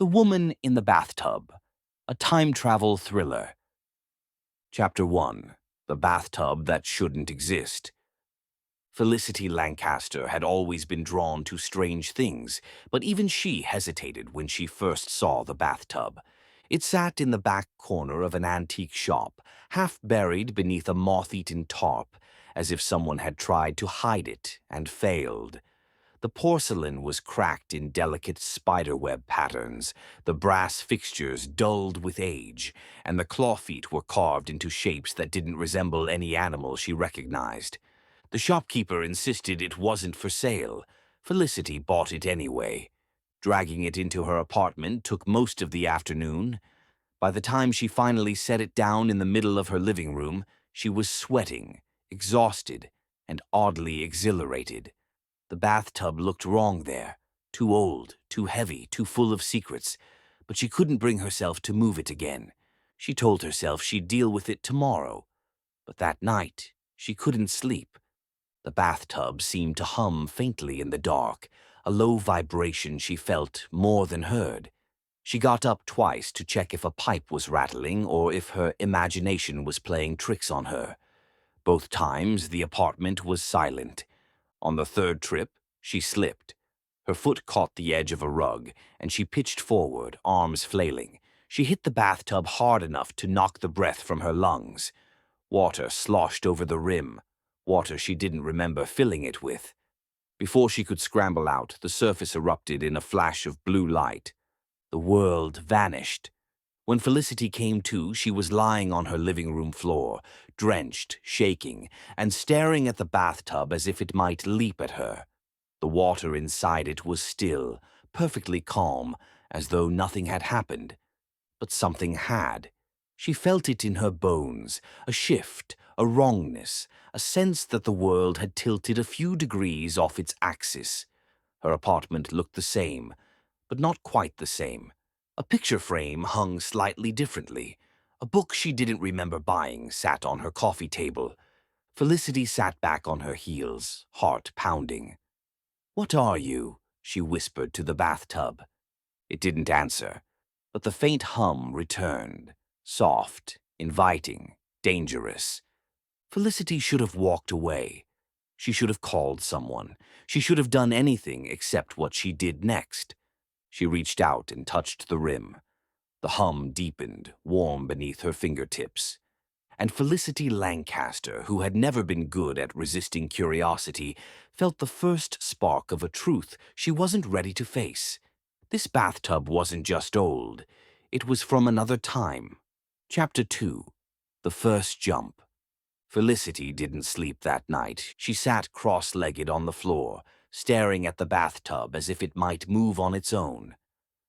The Woman in the Bathtub, a time travel thriller. Chapter 1. The Bathtub That Shouldn't Exist. Felicity Lancaster had always been drawn to strange things, but even she hesitated when she first saw the bathtub. It sat in the back corner of an antique shop, half buried beneath a moth-eaten tarp, as if someone had tried to hide it and failed. The porcelain was cracked in delicate spiderweb patterns, the brass fixtures dulled with age, and the claw feet were carved into shapes that didn't resemble any animal she recognized. The shopkeeper insisted it wasn't for sale. Felicity bought it anyway. Dragging it into her apartment took most of the afternoon. By the time she finally set it down in the middle of her living room, she was sweating, exhausted, and oddly exhilarated. The bathtub looked wrong there. Too old, too heavy, too full of secrets. But she couldn't bring herself to move it again. She told herself she'd deal with it tomorrow. But that night, she couldn't sleep. The bathtub seemed to hum faintly in the dark, a low vibration she felt more than heard. She got up twice to check if a pipe was rattling or if her imagination was playing tricks on her. Both times, the apartment was silent. On the third trip, she slipped. Her foot caught the edge of a rug, and she pitched forward, arms flailing. She hit the bathtub hard enough to knock the breath from her lungs. Water sloshed over the rim, water she didn't remember filling it with. Before she could scramble out, the surface erupted in a flash of blue light. The world vanished. When Felicity came to, she was lying on her living room floor, drenched, shaking, and staring at the bathtub as if it might leap at her. The water inside it was still, perfectly calm, as though nothing had happened. But something had. She felt it in her bones, a shift, a wrongness, a sense that the world had tilted a few degrees off its axis. Her apartment looked the same, but not quite the same. A picture frame hung slightly differently. A book she didn't remember buying sat on her coffee table. Felicity sat back on her heels, heart pounding. "What are you?" she whispered to the bathtub. It didn't answer, but the faint hum returned, soft, inviting, dangerous. Felicity should have walked away. She should have called someone. She should have done anything except what she did next. She reached out and touched the rim. The hum deepened, warm beneath her fingertips. And Felicity Lancaster, who had never been good at resisting curiosity, felt the first spark of a truth she wasn't ready to face. This bathtub wasn't just old. It was from another time. Chapter 2. The First Jump. Felicity didn't sleep that night. She sat cross-legged on the floor, staring at the bathtub as if it might move on its own.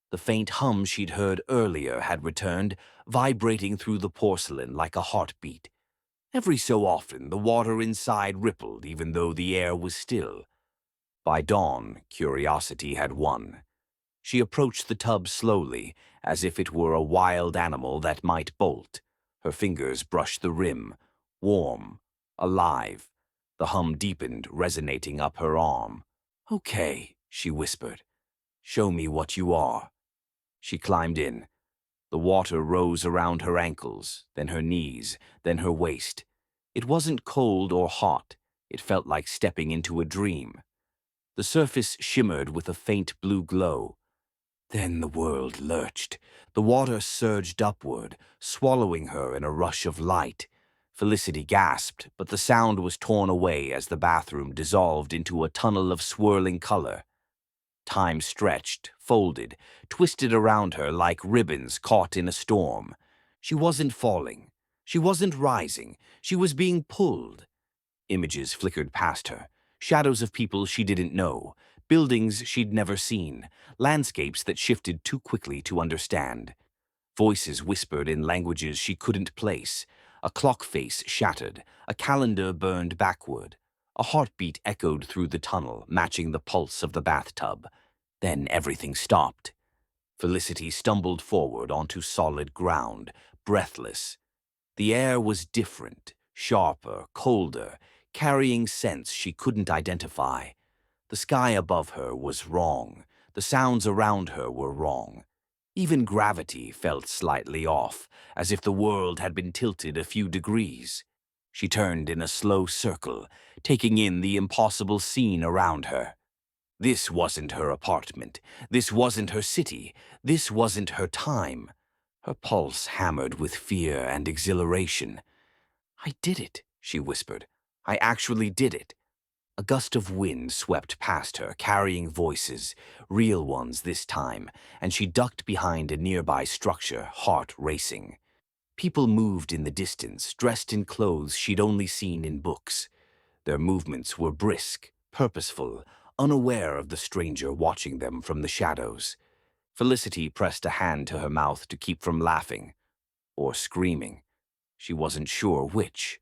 The faint hum she'd heard earlier had returned, vibrating through the porcelain like a heartbeat. Every so often, the water inside rippled even though the air was still. By dawn, curiosity had won. She approached the tub slowly, as if it were a wild animal that might bolt. Her fingers brushed the rim, warm, alive. The hum deepened, resonating up her arm. "Okay," she whispered. "Show me what you are." She climbed in. The water rose around her ankles, then her knees, then her waist. It wasn't cold or hot. It felt like stepping into a dream. The surface shimmered with a faint blue glow. Then the world lurched. The water surged upward, swallowing her in a rush of light. Felicity gasped, but the sound was torn away as the bathroom dissolved into a tunnel of swirling color. Time stretched, folded, twisted around her like ribbons caught in a storm. She wasn't falling. She wasn't rising. She was being pulled. Images flickered past her, shadows of people she didn't know, buildings she'd never seen, landscapes that shifted too quickly to understand. Voices whispered in languages she couldn't place. A clock face shattered, a calendar burned backward. A heartbeat echoed through the tunnel, matching the pulse of the bathtub. Then everything stopped. Felicity stumbled forward onto solid ground, breathless. The air was different, sharper, colder, carrying scents she couldn't identify. The sky above her was wrong. The sounds around her were wrong. Even gravity felt slightly off, as if the world had been tilted a few degrees. She turned in a slow circle, taking in the impossible scene around her. This wasn't her apartment. This wasn't her city. This wasn't her time. Her pulse hammered with fear and exhilaration. "I did it," she whispered. "I actually did it." A gust of wind swept past her, carrying voices, real ones this time, and she ducked behind a nearby structure, heart racing. People moved in the distance, dressed in clothes she'd only seen in books. Their movements were brisk, purposeful, unaware of the stranger watching them from the shadows. Felicity pressed a hand to her mouth to keep from laughing, or screaming. She wasn't sure which.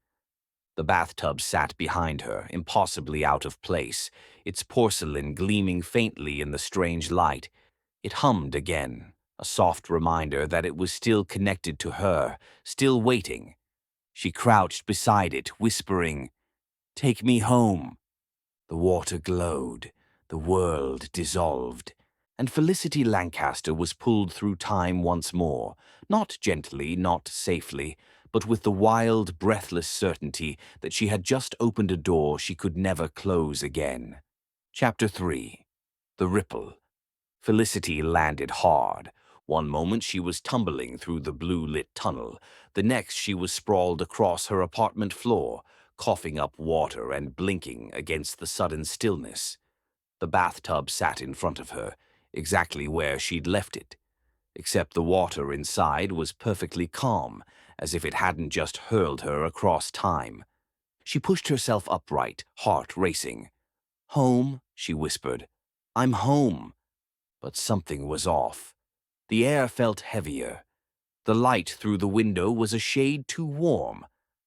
The bathtub sat behind her, impossibly out of place, its porcelain gleaming faintly in the strange light. It hummed again, a soft reminder that it was still connected to her, still waiting. She crouched beside it, whispering, "Take me home." The water glowed, the world dissolved, and Felicity Lancaster was pulled through time once more, not gently, not safely, but with the wild, breathless certainty that she had just opened a door she could never close again. Chapter 3. The Ripple. Felicity landed hard. One moment she was tumbling through the blue-lit tunnel. The next she was sprawled across her apartment floor, coughing up water and blinking against the sudden stillness. The bathtub sat in front of her, exactly where she'd left it. Except the water inside was perfectly calm, as if it hadn't just hurled her across time. She pushed herself upright, heart racing. "Home," she whispered. "I'm home." But something was off. The air felt heavier. The light through the window was a shade too warm,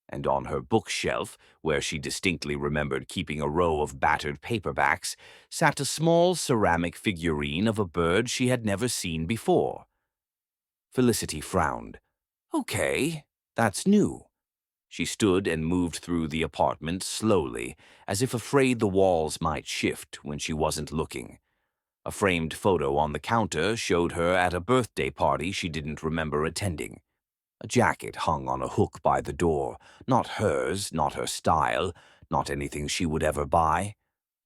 and on her bookshelf, where she distinctly remembered keeping a row of battered paperbacks, sat a small ceramic figurine of a bird she had never seen before. Felicity frowned. "Okay, that's new." She stood and moved through the apartment slowly, as if afraid the walls might shift when she wasn't looking. A framed photo on the counter showed her at a birthday party she didn't remember attending. A jacket hung on a hook by the door, not hers, not her style, not anything she would ever buy.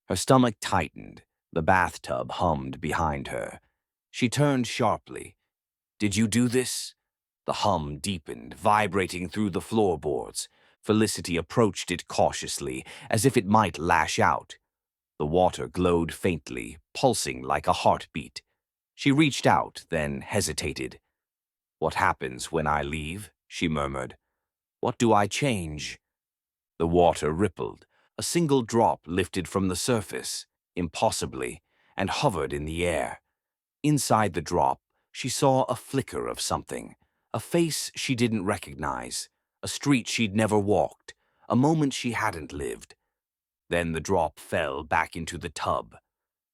Her stomach tightened. The bathtub hummed behind her. She turned sharply. "Did you do this?" The hum deepened, vibrating through the floorboards. Felicity approached it cautiously, as if it might lash out. The water glowed faintly, pulsing like a heartbeat. She reached out, then hesitated. "What happens when I leave?" she murmured. "What do I change?" The water rippled. A single drop lifted from the surface, impossibly, and hovered in the air. Inside the drop, she saw a flicker of something, a face she didn't recognize, a street she'd never walked, a moment she hadn't lived. Then the drop fell back into the tub.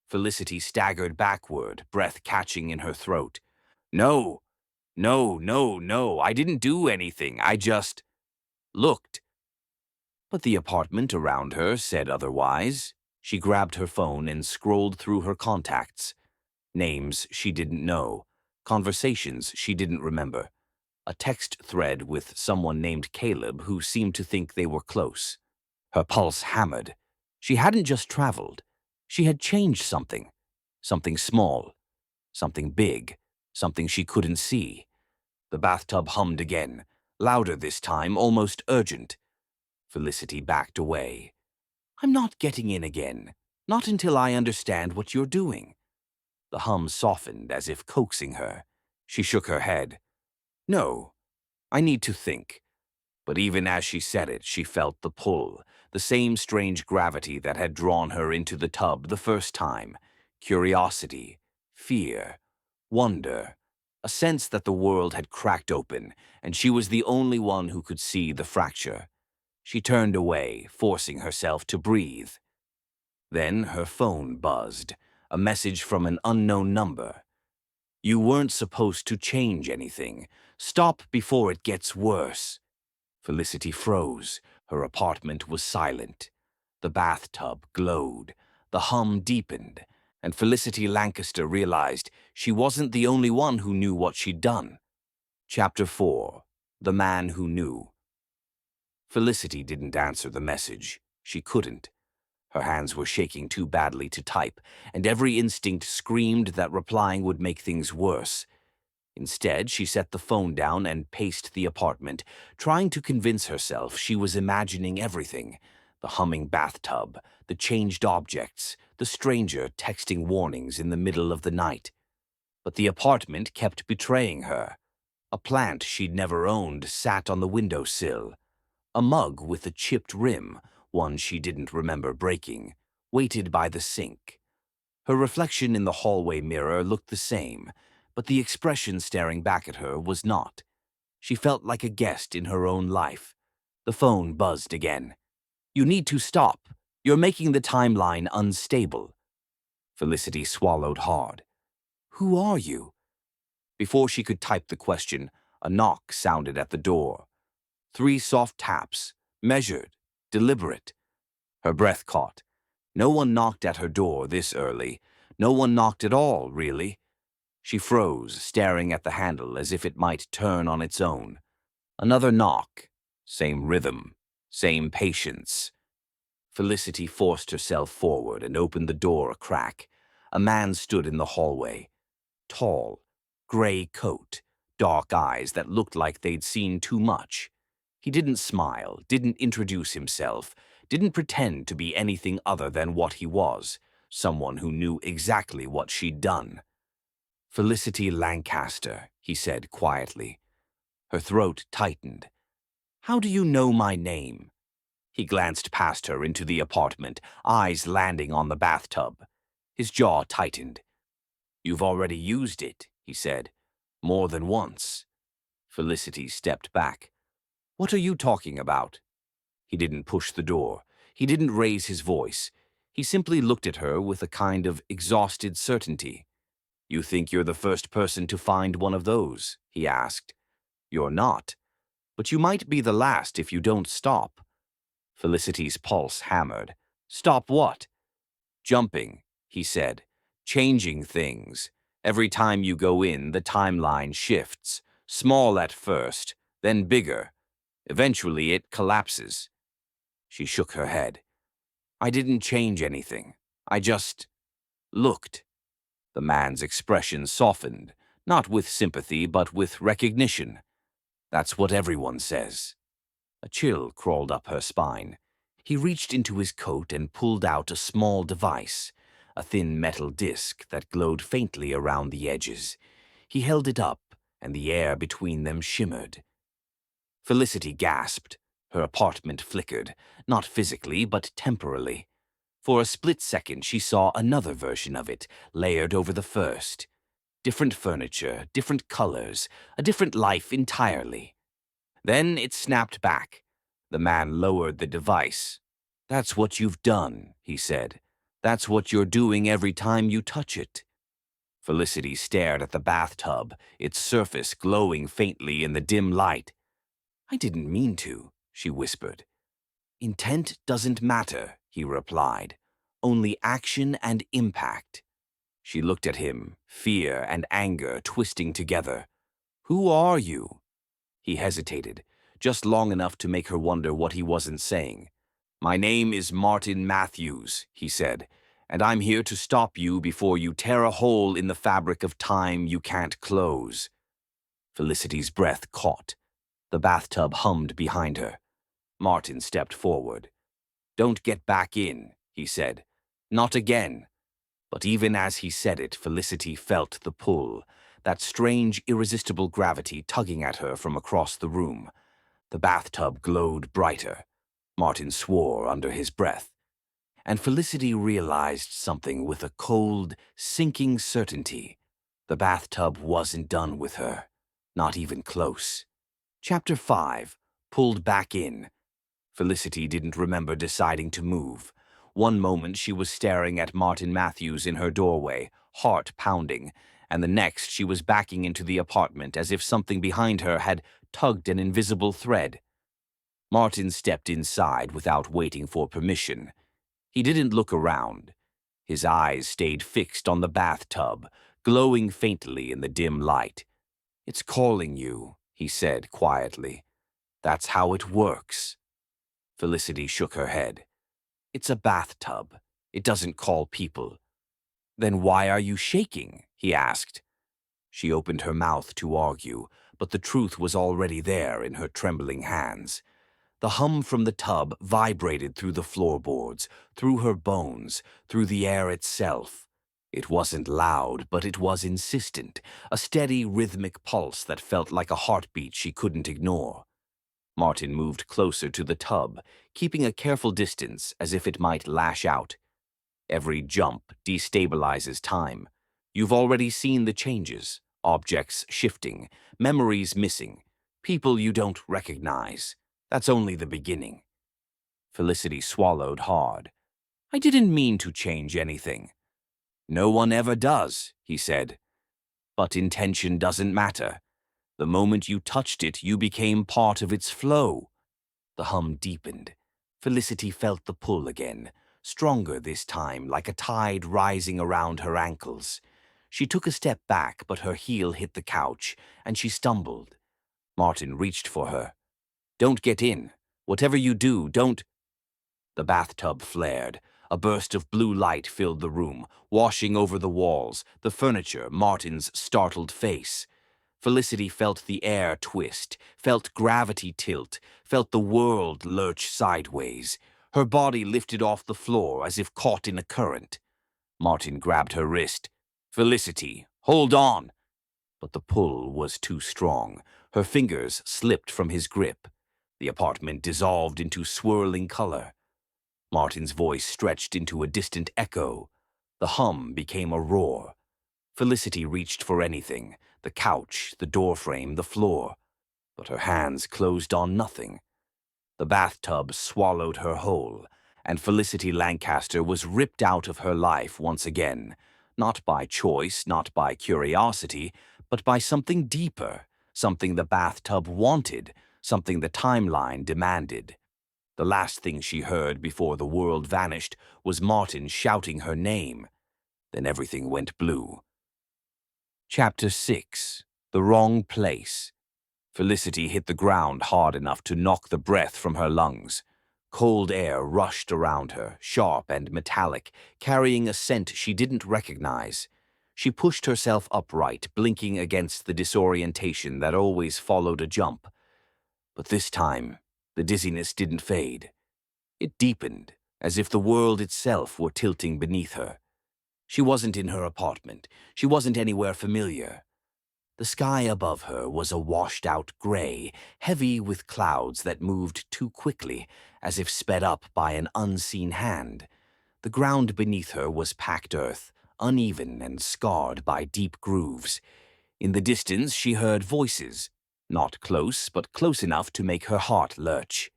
Felicity staggered backward, breath catching in her throat. "No, no, no, no, I didn't do anything. I just looked." But the apartment around her said otherwise. She grabbed her phone and scrolled through her contacts. Names she didn't know, conversations she didn't remember, a text thread with someone named Caleb who seemed to think they were close. Her pulse hammered. She hadn't just traveled. She had changed something. Something small. Something big. Something she couldn't see. The bathtub hummed again, louder this time, almost urgent. Felicity backed away. "I'm not getting in again. Not until I understand what you're doing." The hum softened as if coaxing her. She shook her head. "No, I need to think." But even as she said it, she felt the pull, the same strange gravity that had drawn her into the tub the first time. Curiosity, fear, wonder, a sense that the world had cracked open, and she was the only one who could see the fracture. She turned away, forcing herself to breathe. Then her phone buzzed, a message from an unknown number. "You weren't supposed to change anything. Stop before it gets worse." Felicity froze. Her apartment was silent. The bathtub glowed. The hum deepened. and Felicity Lancaster realized she wasn't the only one who knew what she'd done. Chapter 4. The Man Who Knew. Felicity didn't answer the message. She couldn't. Her hands were shaking too badly to type, and every instinct screamed that replying would make things worse. Instead, she set the phone down and paced the apartment, trying to convince herself she was imagining everything: the humming bathtub, the changed objects, the stranger texting warnings in the middle of the night. But the apartment kept betraying her. A plant she'd never owned sat on the windowsill. A mug with a chipped rim, one she didn't remember breaking, waited by the sink. Her reflection in the hallway mirror looked the same, but the expression staring back at her was not. She felt like a guest in her own life. The phone buzzed again. "You need to stop. You're making the timeline unstable." Felicity swallowed hard. "Who are you?" Before she could type the question, a knock sounded at the door. 3 soft taps, measured, deliberate. Her breath caught. No one knocked at her door this early. No one knocked at all, really. She froze, staring at the handle as if it might turn on its own. Another knock. Same rhythm. Same patience. Felicity forced herself forward and opened the door a crack. A man stood in the hallway. Tall, gray coat, dark eyes that looked like they'd seen too much. He didn't smile, didn't introduce himself, didn't pretend to be anything other than what he was, someone who knew exactly what she'd done. "Felicity Lancaster," he said quietly. Her throat tightened. "How do you know my name?" He glanced past her into the apartment, eyes landing on the bathtub. His jaw tightened. "You've already used it," he said. "More than once." Felicity stepped back. "What are you talking about?" He didn't push the door. He didn't raise his voice. He simply looked at her with a kind of exhausted certainty. "You think you're the first person to find one of those?" he asked. "You're not. But you might be the last if you don't stop." Felicity's pulse hammered. "Stop what?" "Jumping," he said. "Changing things. Every time you go in, the timeline shifts. Small at first, then bigger. Eventually it collapses." She shook her head. "I didn't change anything. I just looked." The man's expression softened, not with sympathy but with recognition. "That's what everyone says." A chill crawled up her spine. He reached into his coat and pulled out a small device, a thin metal disc that glowed faintly around the edges. He held it up, and the air between them shimmered. Felicity gasped. Her apartment flickered, not physically but temporally. For a split second she saw another version of it, layered over the first. Different furniture, different colors, a different life entirely. Then it snapped back. The man lowered the device. "That's what you've done," he said. "That's what you're doing every time you touch it." Felicity stared at the bathtub, its surface glowing faintly in the dim light. "I didn't mean to," she whispered. "Intent doesn't matter," he replied. "Only action and impact." She looked at him, fear and anger twisting together. "Who are you?" He hesitated, just long enough to make her wonder what he wasn't saying. "My name is Martin Matthews," he said, "and I'm here to stop you before you tear a hole in the fabric of time you can't close." Felicity's breath caught. The bathtub hummed behind her. Martin stepped forward. "Don't get back in," he said. "Not again." But even as he said it, Felicity felt the pull, that strange, irresistible gravity tugging at her from across the room. The bathtub glowed brighter. Martin swore under his breath. And Felicity realized something with a cold, sinking certainty. The bathtub wasn't done with her. Not even close. Chapter 5. Pulled back in. Felicity didn't remember deciding to move. One moment she was staring at Martin Matthews in her doorway, heart pounding, and the next she was backing into the apartment as if something behind her had tugged an invisible thread. Martin stepped inside without waiting for permission. He didn't look around. His eyes stayed fixed on the bathtub, glowing faintly in the dim light. "It's calling you," he said quietly. "That's how it works." Felicity shook her head. "It's a bathtub. It doesn't call people." "Then why are you shaking?" he asked. She opened her mouth to argue, but the truth was already there in her trembling hands. The hum from the tub vibrated through the floorboards, through her bones, through the air itself. It wasn't loud, but it was insistent, a steady, rhythmic pulse that felt like a heartbeat she couldn't ignore. Martin moved closer to the tub, keeping a careful distance as if it might lash out. Every jump destabilizes time. You've already seen the changes, objects shifting, memories missing, people you don't recognize. That's only the beginning. Felicity swallowed hard. "I didn't mean to change anything." "No one ever does," he said. "But intention doesn't matter. The moment you touched it, you became part of its flow." The hum deepened. Felicity felt the pull again, stronger this time, like a tide rising around her ankles. She took a step back, but her heel hit the couch, and she stumbled. Martin reached for her. "Don't get in. Whatever you do, don't—" The bathtub flared. A burst of blue light filled the room, washing over the walls, the furniture, Martin's startled face. Felicity felt the air twist, felt gravity tilt, felt the world lurch sideways. Her body lifted off the floor as if caught in a current. Martin grabbed her wrist. "Felicity, hold on!" But the pull was too strong. Her fingers slipped from his grip. The apartment dissolved into swirling color. Martin's voice stretched into a distant echo. The hum became a roar. Felicity reached for anything, the couch, the doorframe, the floor. But her hands closed on nothing. The bathtub swallowed her whole, and Felicity Lancaster was ripped out of her life once again, not by choice, not by curiosity, but by something deeper, something the bathtub wanted, something the timeline demanded. The last thing she heard before the world vanished was Martin shouting her name. Then everything went blue. Chapter 6. The Wrong Place. Felicity hit the ground hard enough to knock the breath from her lungs. Cold air rushed around her, sharp and metallic, carrying a scent she didn't recognize. She pushed herself upright, blinking against the disorientation that always followed a jump. But this time, the dizziness didn't fade. It deepened, as if the world itself were tilting beneath her. She wasn't in her apartment. She wasn't anywhere familiar. The sky above her was a washed-out gray, heavy with clouds that moved too quickly, as if sped up by an unseen hand. The ground beneath her was packed earth, uneven and scarred by deep grooves. In the distance she heard voices, not close, but close enough to make her heart lurch.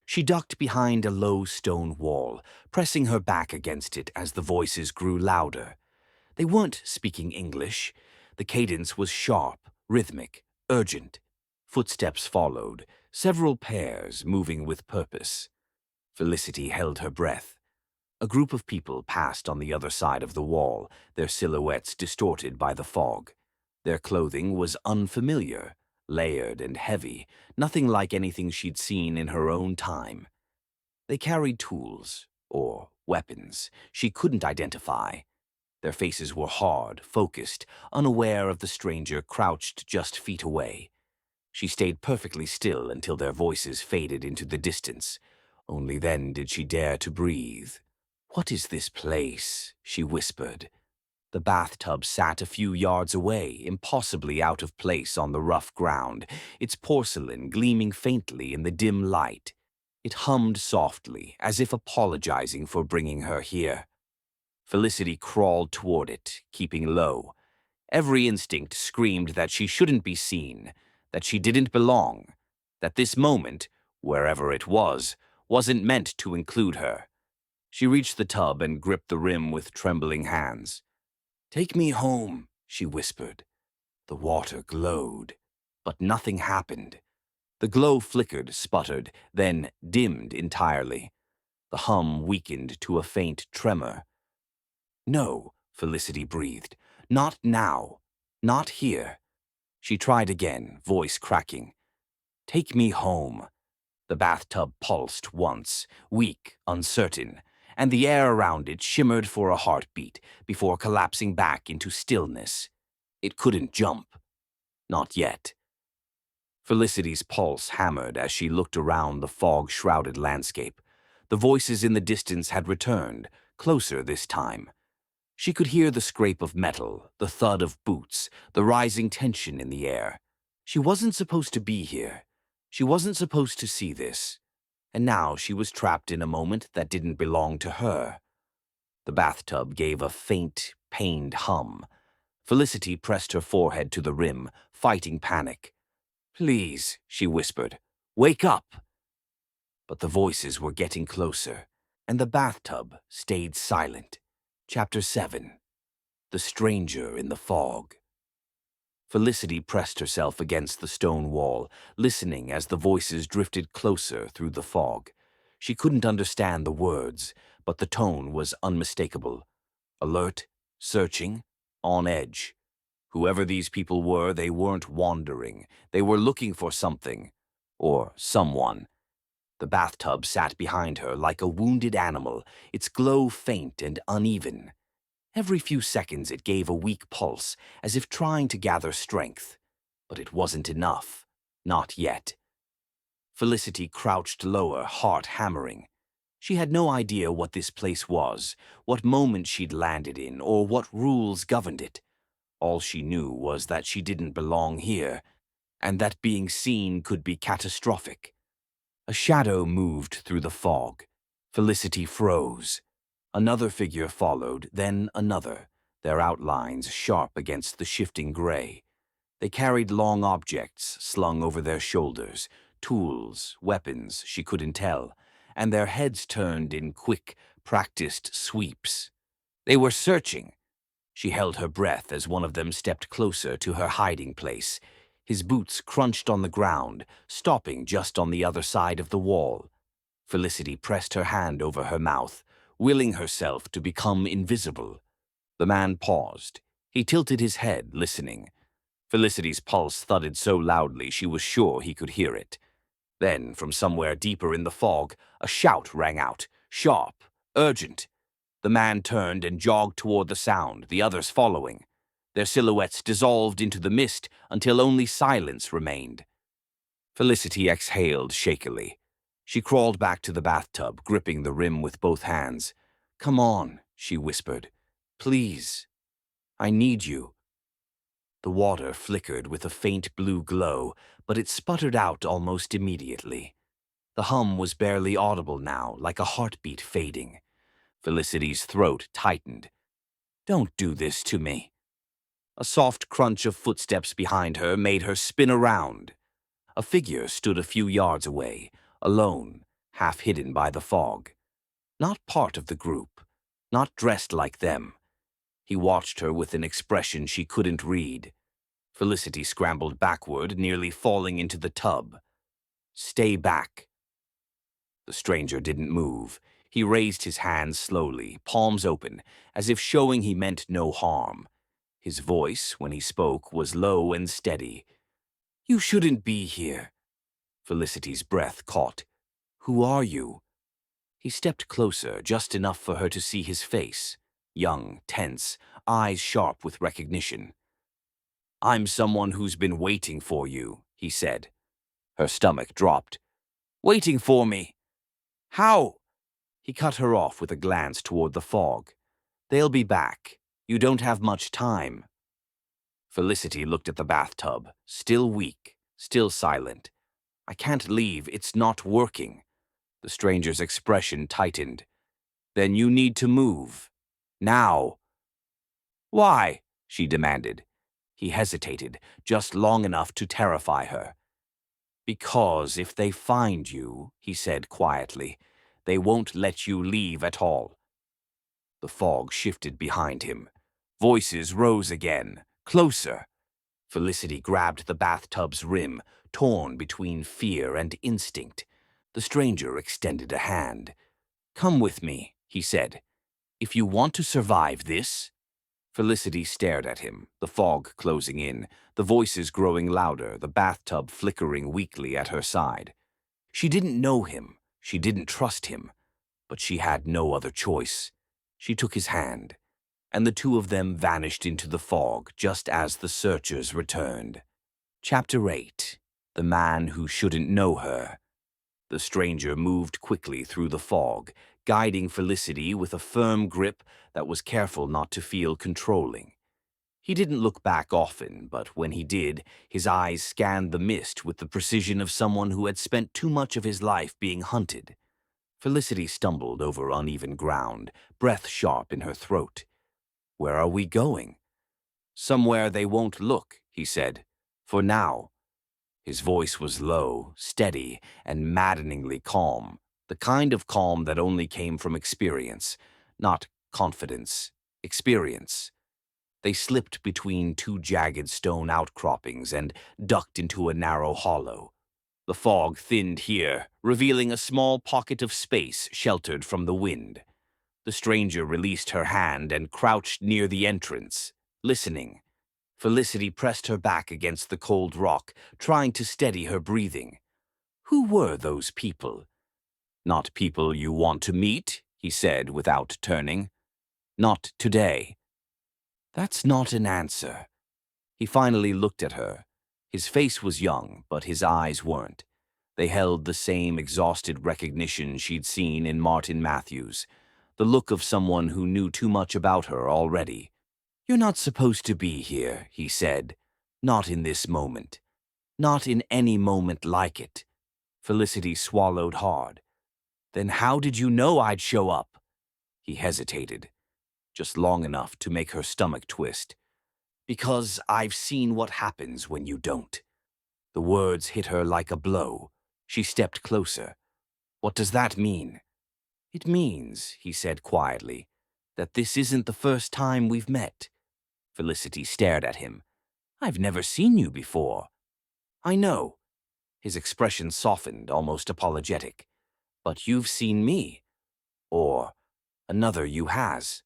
She ducked behind a low stone wall, pressing her back against it as the voices grew louder. They weren't speaking English. The cadence was sharp, rhythmic, urgent. Footsteps followed, several pairs moving with purpose. Felicity held her breath. A group of people passed on the other side of the wall, their silhouettes distorted by the fog. Their clothing was unfamiliar, layered and heavy, nothing like anything she'd seen in her own time. They carried tools, or weapons, she couldn't identify. Their faces were hard, focused, unaware of the stranger crouched just feet away. She stayed perfectly still until their voices faded into the distance. Only then did she dare to breathe. "What is this place?" she whispered. The bathtub sat a few yards away, impossibly out of place on the rough ground, its porcelain gleaming faintly in the dim light. It hummed softly, as if apologizing for bringing her here. Felicity crawled toward it, keeping low. Every instinct screamed that she shouldn't be seen, that she didn't belong, that this moment, wherever it was, wasn't meant to include her. She reached the tub and gripped the rim with trembling hands. "Take me home," she whispered. The water glowed, but nothing happened. The glow flickered, sputtered, then dimmed entirely. The hum weakened to a faint tremor. No, Felicity breathed. Not now. Not here. She tried again, voice cracking. Take me home. The bathtub pulsed once, weak, uncertain, and the air around it shimmered for a heartbeat before collapsing back into stillness. It couldn't jump. Not yet. Felicity's pulse hammered as she looked around the fog-shrouded landscape. The voices in the distance had returned, closer this time. She could hear the scrape of metal, the thud of boots, the rising tension in the air. She wasn't supposed to be here. She wasn't supposed to see this. And now she was trapped in a moment that didn't belong to her. The bathtub gave a faint, pained hum. Felicity pressed her forehead to the rim, fighting panic. Please, she whispered, wake up. But the voices were getting closer, and the bathtub stayed silent. Chapter 7. The Stranger in the Fog. Felicity pressed herself against the stone wall, listening as the voices drifted closer through the fog. She couldn't understand the words, but the tone was unmistakable. Alert, searching, on edge. Whoever these people were, they weren't wandering. They were looking for something. Or someone. The bathtub sat behind her like a wounded animal, its glow faint and uneven. Every few seconds it gave a weak pulse, as if trying to gather strength. But it wasn't enough. Not yet. Felicity crouched lower, heart hammering. She had no idea what this place was, what moment she'd landed in, or what rules governed it. All she knew was that she didn't belong here, and that being seen could be catastrophic. A shadow moved through the fog. Felicity froze. Another figure followed, then another, their outlines sharp against the shifting gray. They carried long objects slung over their shoulders, tools, weapons, she couldn't tell, and their heads turned in quick, practiced sweeps. They were searching. She held her breath as one of them stepped closer to her hiding place. His boots crunched on the ground, stopping just on the other side of the wall. Felicity pressed her hand over her mouth, willing herself to become invisible. The man paused. He tilted his head, listening. Felicity's pulse thudded so loudly she was sure he could hear it. Then, from somewhere deeper in the fog, a shout rang out, sharp, urgent. The man turned and jogged toward the sound, the others following. Their silhouettes dissolved into the mist until only silence remained. Felicity exhaled shakily. She crawled back to the bathtub, gripping the rim with both hands. "Come on," she whispered. "Please. I need you." The water flickered with a faint blue glow, but it sputtered out almost immediately. The hum was barely audible now, like a heartbeat fading. Felicity's throat tightened. "Don't do this to me." A soft crunch of footsteps behind her made her spin around. A figure stood a few yards away, alone, half hidden by the fog. Not part of the group, not dressed like them. He watched her with an expression she couldn't read. Felicity scrambled backward, nearly falling into the tub. "Stay back." The stranger didn't move. He raised his hands slowly, palms open, as if showing he meant no harm. His voice, when he spoke, was low and steady. "You shouldn't be here." Felicity's breath caught. "Who are you?" He stepped closer, just enough for her to see his face. Young, tense, eyes sharp with recognition. "I'm someone who's been waiting for you," he said. Her stomach dropped. "Waiting for me? How?" He cut her off with a glance toward the fog. "They'll be back. You don't have much time." Felicity looked at the bathtub, still weak, still silent. "I can't leave. It's not working." The stranger's expression tightened. "Then you need to move. Now." "Why?" she demanded. He hesitated, just long enough to terrify her. "Because if they find you," he said quietly, "they won't let you leave at all." The fog shifted behind him. Voices rose again, closer. Felicity grabbed the bathtub's rim, torn between fear and instinct. The stranger extended a hand. "Come with me," he said. If you want to survive this? Felicity stared at him, the fog closing in, the voices growing louder, the bathtub flickering weakly at her side. She didn't know him, she didn't trust him, but she had no other choice. She took his hand, and the two of them vanished into the fog just as the searchers returned. Chapter 8. The Man Who Shouldn't Know Her. The stranger moved quickly through the fog, guiding Felicity with a firm grip that was careful not to feel controlling. He didn't look back often, but when he did, his eyes scanned the mist with the precision of someone who had spent too much of his life being hunted. Felicity stumbled over uneven ground, breath sharp in her throat. "Where are we going?" "Somewhere they won't look," he said. "For now." His voice was low, steady, and maddeningly calm, the kind of calm that only came from experience, not confidence, experience. They slipped between two jagged stone outcroppings and ducked into a narrow hollow. The fog thinned here, revealing a small pocket of space sheltered from the wind. The stranger released her hand and crouched near the entrance, listening. Felicity pressed her back against the cold rock, trying to steady her breathing. Who were those people? "Not people you want to meet," he said without turning. "Not today." That's not an answer. He finally looked at her. His face was young, but his eyes weren't. They held the same exhausted recognition she'd seen in Martin Matthews, the look of someone who knew too much about her already. "You're not supposed to be here," he said. "Not in this moment. Not in any moment like it." Felicity swallowed hard. "Then how did you know I'd show up?" He hesitated, just long enough to make her stomach twist. "Because I've seen what happens when you don't." The words hit her like a blow. She stepped closer. "What does that mean?" "It means," he said quietly, "that this isn't the first time we've met." Felicity stared at him. "I've never seen you before." "I know." His expression softened, almost apologetic. "But you've seen me. Or another you has."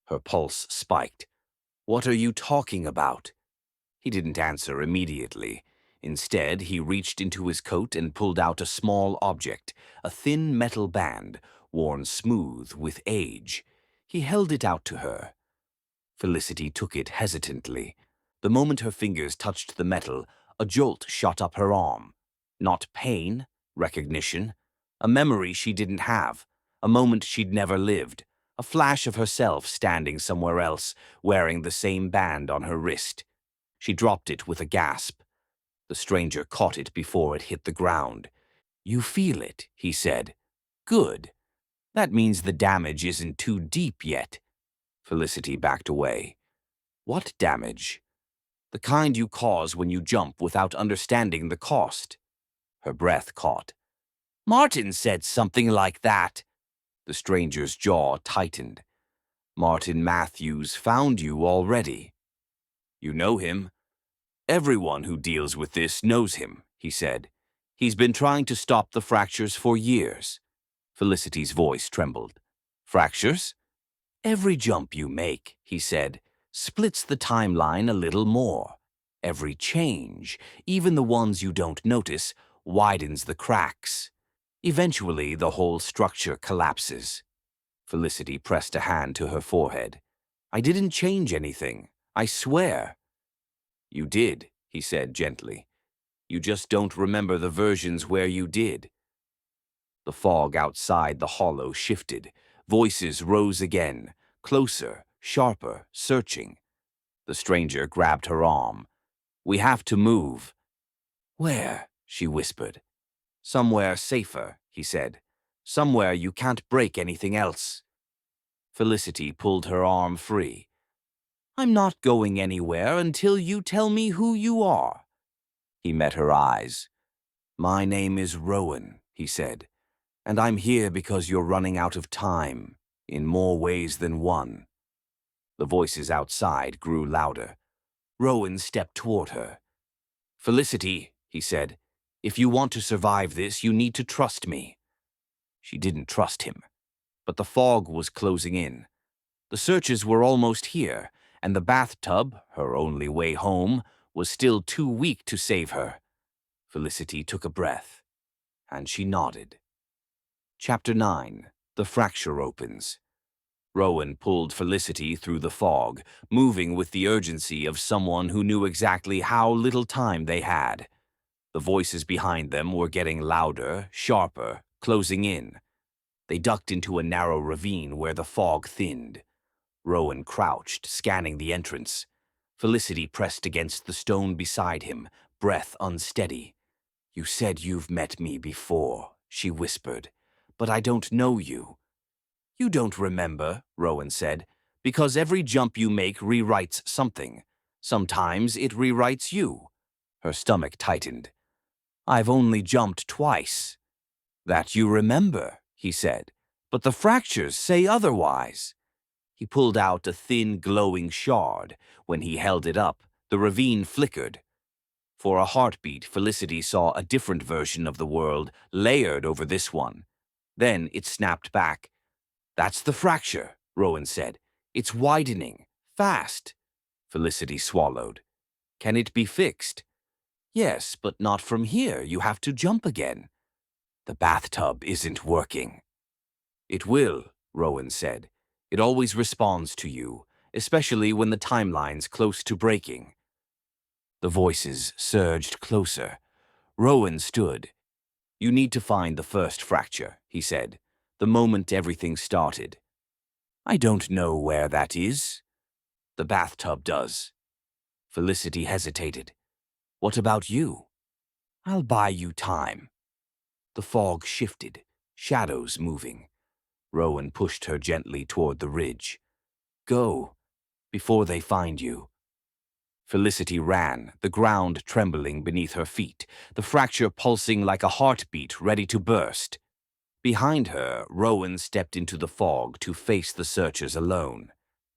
Her pulse spiked. "What are you talking about?" He didn't answer immediately. Instead, he reached into his coat and pulled out a small object, a thin metal band, worn smooth with age. He held it out to her. Felicity took it hesitantly. The moment her fingers touched the metal, a jolt shot up her arm. Not pain, recognition, a memory she didn't have, a moment she'd never lived, a flash of herself standing somewhere else, wearing the same band on her wrist. She dropped it with a gasp. The stranger caught it before it hit the ground. "You feel it," he said. "Good. That means the damage isn't too deep yet." Felicity backed away. "What damage?" "The kind you cause when you jump without understanding the cost." Her breath caught. "Martin said something like that." The stranger's jaw tightened. "Martin Matthews found you already." "You know him?" "Everyone who deals with this knows him," he said. "He's been trying to stop the fractures for years." Felicity's voice trembled. "Fractures?" "Every jump you make," he said, "splits the timeline a little more. Every change, even the ones you don't notice, widens the cracks. Eventually, the whole structure collapses." Felicity pressed a hand to her forehead. "I didn't change anything. I swear." "You did," he said gently. "You just don't remember the versions where you did." The fog outside the hollow shifted. Voices rose again, closer, sharper, searching. The stranger grabbed her arm. "We have to move." "Where?" she whispered. "Somewhere safer," he said. "Somewhere you can't break anything else." Felicity pulled her arm free. "I'm not going anywhere until you tell me who you are." He met her eyes. "My name is Rowan," he said, "and I'm here because you're running out of time, in more ways than one." The voices outside grew louder. Rowan stepped toward her. "Felicity," he said, "if you want to survive this, you need to trust me." She didn't trust him, but the fog was closing in. The searchers were almost here, and the bathtub, her only way home, was still too weak to save her. Felicity took a breath, and she nodded. Chapter 9. The Fracture Opens. Rowan pulled Felicity through the fog, moving with the urgency of someone who knew exactly how little time they had. The voices behind them were getting louder, sharper, closing in. They ducked into a narrow ravine where the fog thinned. Rowan crouched, scanning the entrance. Felicity pressed against the stone beside him, breath unsteady. "You said you've met me before," she whispered, "but I don't know you." "You don't remember," Rowan said, "because every jump you make rewrites something. Sometimes it rewrites you." Her stomach tightened. "I've only jumped twice." "That you remember," he said, "but the fractures say otherwise." He pulled out a thin, glowing shard. When he held it up, the ravine flickered. For a heartbeat, Felicity saw a different version of the world layered over this one. Then it snapped back. "That's the fracture," Rowan said. "It's widening. Fast." Felicity swallowed. "Can it be fixed?" "Yes, but not from here. You have to jump again." "The bathtub isn't working." "It will," Rowan said. "It always responds to you, especially when the timeline's close to breaking." The voices surged closer. Rowan stood. "You need to find the first fracture," he said, "the moment everything started." "I don't know where that is." "The bathtub does." Felicity hesitated. "What about you?" "I'll buy you time." The fog shifted, shadows moving. Rowan pushed her gently toward the ridge. "Go, before they find you." Felicity ran, the ground trembling beneath her feet, the fracture pulsing like a heartbeat ready to burst. Behind her, Rowan stepped into the fog to face the searchers alone.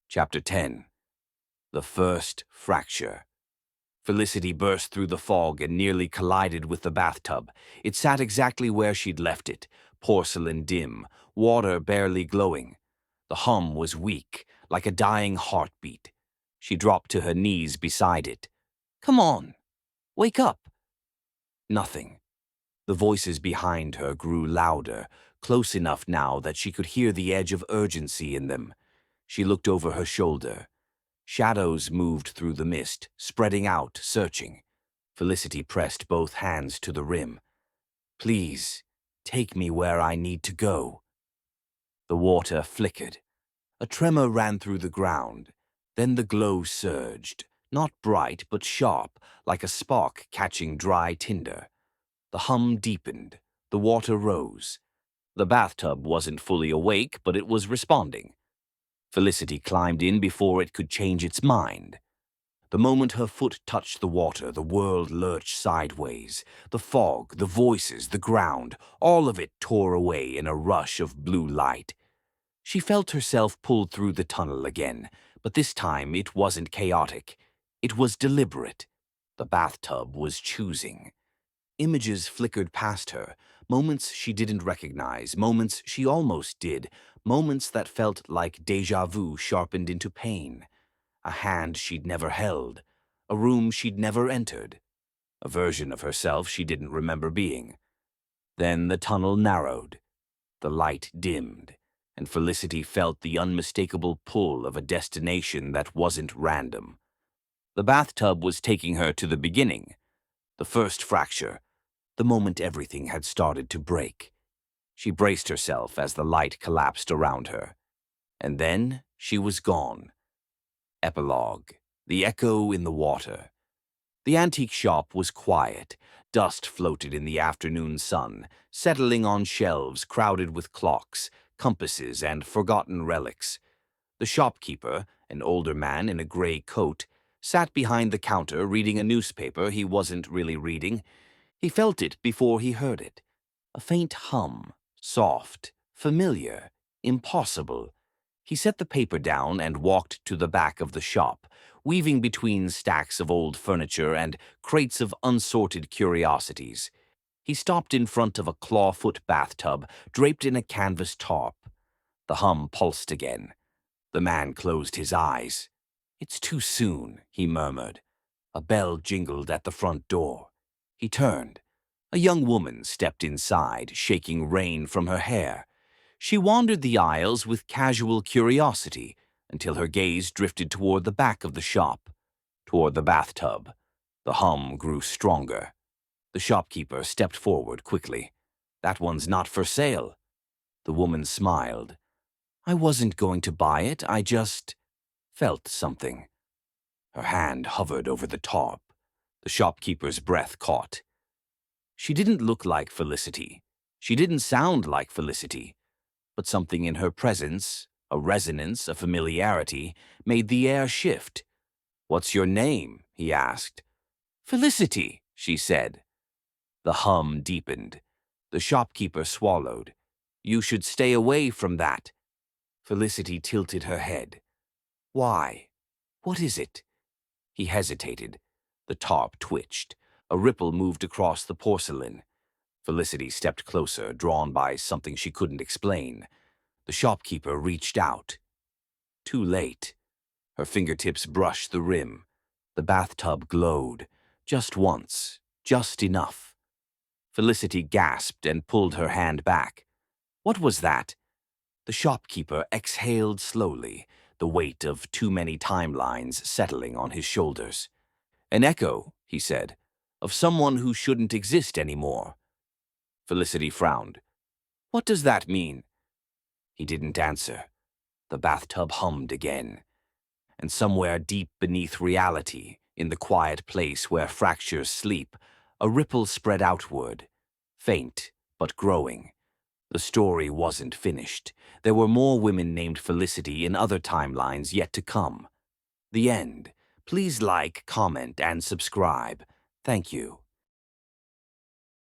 Chapter 10. The First Fracture. Felicity burst through the fog and nearly collided with the bathtub. It sat exactly where she'd left it, porcelain dim, water barely glowing. The hum was weak, like a dying heartbeat. She dropped to her knees beside it. "Come on, wake up." Nothing. The voices behind her grew louder, close enough now that she could hear the edge of urgency in them. She looked over her shoulder. Shadows moved through the mist, spreading out, searching. Felicity pressed both hands to the rim. "Please, take me where I need to go." The water flickered. A tremor ran through the ground. Then the glow surged, not bright but sharp, like a spark catching dry tinder. The hum deepened. The water rose. The bathtub wasn't fully awake, but it was responding. Felicity climbed in before it could change its mind. The moment her foot touched the water, the world lurched sideways. The fog, the voices, the ground, all of it tore away in a rush of blue light. She felt herself pulled through the tunnel again, but this time it wasn't chaotic. It was deliberate. The bathtub was choosing. Images flickered past her, moments she didn't recognize, moments she almost did, moments that felt like déjà vu sharpened into pain. A hand she'd never held, a room she'd never entered, a version of herself she didn't remember being. Then the tunnel narrowed, the light dimmed, and Felicity felt the unmistakable pull of a destination that wasn't random. The bathtub was taking her to the beginning, the first fracture, the moment everything had started to break. She braced herself as the light collapsed around her. And then she was gone. Epilogue. The Echo in the Water. The antique shop was quiet. Dust floated in the afternoon sun, settling on shelves crowded with clocks, compasses, and forgotten relics. The shopkeeper, an older man in a gray coat, sat behind the counter reading a newspaper he wasn't really reading. He felt it before he heard it. A faint hum, soft, familiar, impossible. He set the paper down and walked to the back of the shop, weaving between stacks of old furniture and crates of unsorted curiosities. He stopped in front of a clawfoot bathtub draped in a canvas tarp. The hum pulsed again. The man closed his eyes. "It's too soon," he murmured. A bell jingled at the front door. He turned. A young woman stepped inside, shaking rain from her hair. She wandered the aisles with casual curiosity until her gaze drifted toward the back of the shop, toward the bathtub. The hum grew stronger. The shopkeeper stepped forward quickly. "That one's not for sale." The woman smiled. "I wasn't going to buy it, I just felt something." Her hand hovered over the top. The shopkeeper's breath caught. She didn't look like Felicity. She didn't sound like Felicity. But something in her presence, a resonance, a familiarity, made the air shift. "What's your name?" he asked. "Felicity," she said. The hum deepened. The shopkeeper swallowed. "You should stay away from that." Felicity tilted her head. "Why? What is it?" He hesitated. The tarp twitched. A ripple moved across the porcelain. Felicity stepped closer, drawn by something she couldn't explain. The shopkeeper reached out. Too late. Her fingertips brushed the rim. The bathtub glowed. Just once. Just enough. Felicity gasped and pulled her hand back. "What was that?" The shopkeeper exhaled slowly, the weight of too many timelines settling on his shoulders. "An echo," he said, "of someone who shouldn't exist anymore." Felicity frowned. "What does that mean?" He didn't answer. The bathtub hummed again. And somewhere deep beneath reality, in the quiet place where fractures sleep, a ripple spread outward, faint but growing. The story wasn't finished. There were more women named Felicity in other timelines yet to come. The end. Please like, comment, and subscribe. Thank you.